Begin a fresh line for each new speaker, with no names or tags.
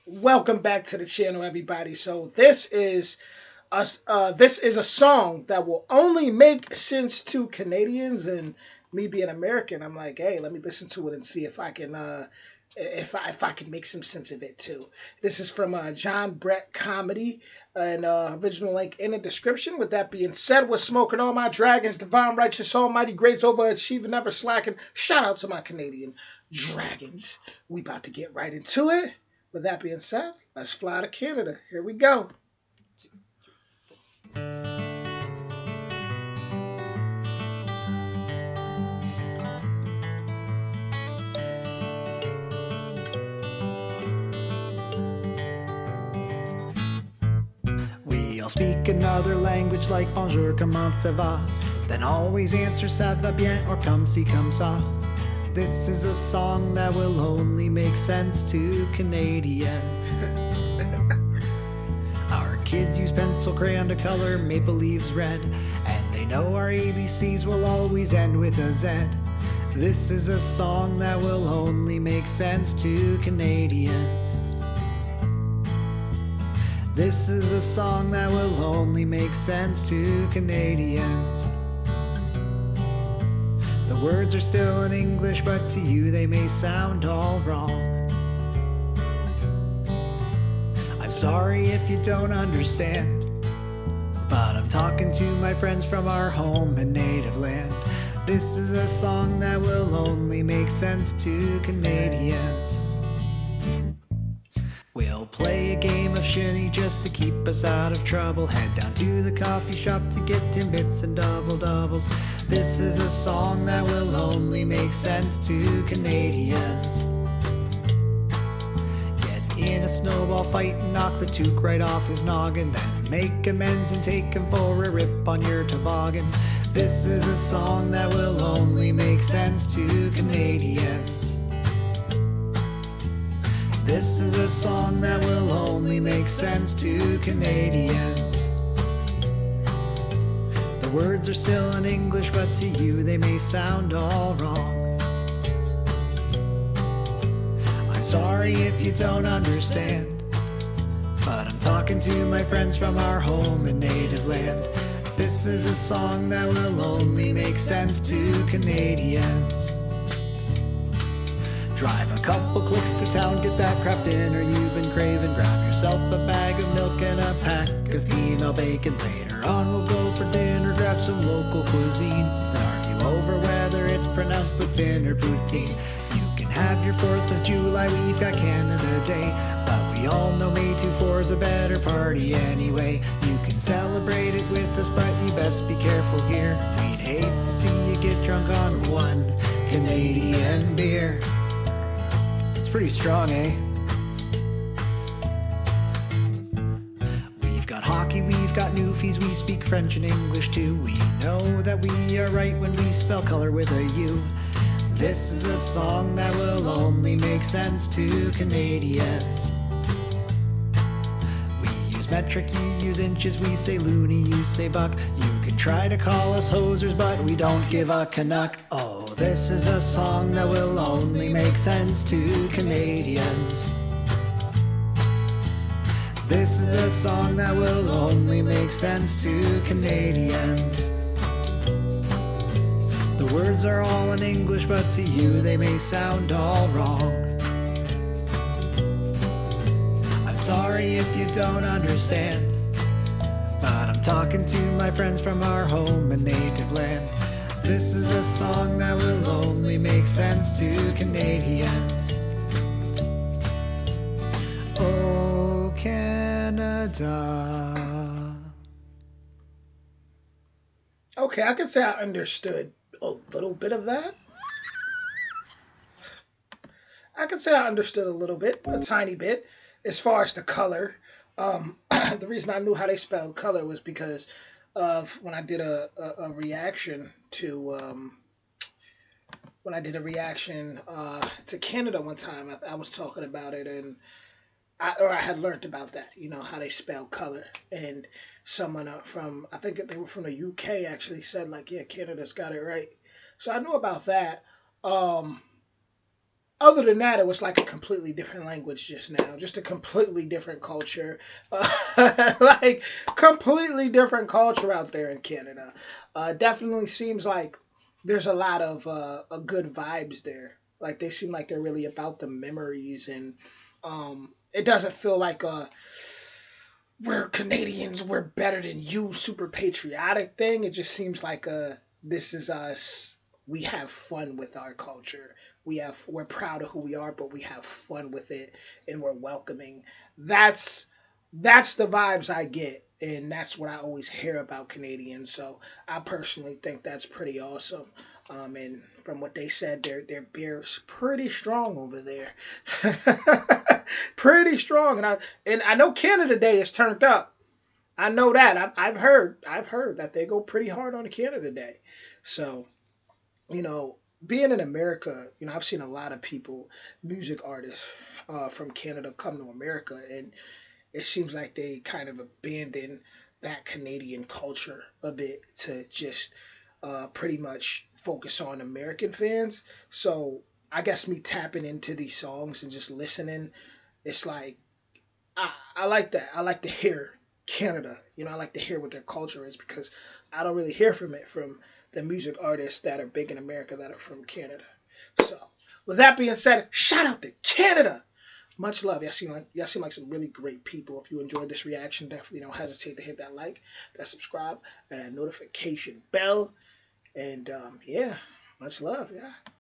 Welcome back to the channel, everybody. So this is a song that will only make sense to Canadians, and me being American, I'm like, hey, let me listen to it and see if I can if I can make some sense of it too. This is from John Brett Comedy, and original link in the description. With that being said, we're smoking all my dragons, divine, righteous, almighty, greats, overachieving, never slacking. Shout out to my Canadian dragons. We about to get right into it. With that being said, let's fly to Canada. Here we go.
We all speak another language like bonjour, comment ça va? Then always answer ça va bien or comme si comme ça. This is a song that will only make sense to Canadians. Our kids use pencil crayon to color maple leaves red, and they know our ABCs will always end with a Z. This is a song that will only make sense to Canadians. This is a song that will only make sense to Canadians. The words are still in English, but to you they may sound all wrong. I'm sorry if you don't understand, but I'm talking to my friends from our home and native land. This is a song that will only make sense to Canadians. We'll play a game of shinny just to keep us out of trouble. Head down to the coffee shop to get Timbits and double doubles. This is a song that will only make sense to Canadians. Get in a snowball fight and knock the toque right off his noggin, then make amends and take him for a rip on your toboggan. This is a song that will only make sense to Canadians. This is a song that will only make sense to Canadians. The words are still in English, but to you they may sound all wrong. I'm sorry if you don't understand, but I'm talking to my friends from our home and native land. This is a song that will only make sense to Canadians. Drive a couple clicks to town, get that crap dinner you've been craving. Grab yourself a bag of milk and a pack of female bacon. Later on we'll go for dinner, grab some local cuisine, then argue over whether it's pronounced poutine or poutine. You can have your 4th of July, we've got Canada Day, but we all know May 24 is a better party anyway. You can celebrate it with us, but you best be careful here. We'd hate to see you get drunk on one Canadian beer. It's pretty strong, eh? We've got hockey, we've got Newfies, we speak French and English too. We know that we are right when we spell color with a U. This is a song that will only make sense to Canadians. We use metric, you use inches, we say loony, you say buck. You can try to call us hosers, but we don't give a Canuck. Oh, this is a song that will only make sense to Canadians. This is a song that will only make sense to Canadians. The words are all in English, but to you they may sound all wrong. I'm sorry if you don't understand, but I'm talking to my friends from our home and native land. This is a song that will only make sense to Canadians. Oh, Canada.
Okay, I could say I understood a little bit of that. I could say I understood a little bit, a tiny bit, as far as the color. The reason I knew how they spelled color was because of when I did a reaction to to Canada one time. I was talking about it, and I had learned about that. You know how they spell color, and someone from, I think they were from the UK, actually said like, yeah, Canada's got it right. So I knew about that. Um, Other than that, it was like a completely different language just now, just a completely different culture, like completely different culture out there in Canada. Definitely seems like there's a lot of good vibes there. Like they seem like they're really about the memories, and it doesn't feel like a we're Canadians, we're better than you, super patriotic thing. It just seems like a this is us. We have fun with our culture. We're proud of who we are, but we have fun with it, and we're welcoming. That's that's the vibes I get, and that's what I always hear about Canadians. So I personally think that's pretty awesome. And from what they said, their beer is pretty strong over there, pretty strong. And I know Canada Day is turned up. I know that. I've heard that they go pretty hard on Canada Day. So you know, being in America, I've seen a lot of people, music artists from Canada, come to America, and it seems like they kind of abandon that Canadian culture a bit to just pretty much focus on American fans. So I guess me tapping into these songs and just listening, it's like I like that. I like to hear Canada. I like to hear what their culture is because I don't really hear from it from the music artists that are big in America that are from Canada. So, with that being said, shout out to Canada. Much love. Y'all seem like some really great people. If you enjoyed this reaction, definitely don't hesitate to hit that like, that subscribe, and that notification bell. And yeah, much love. Yeah.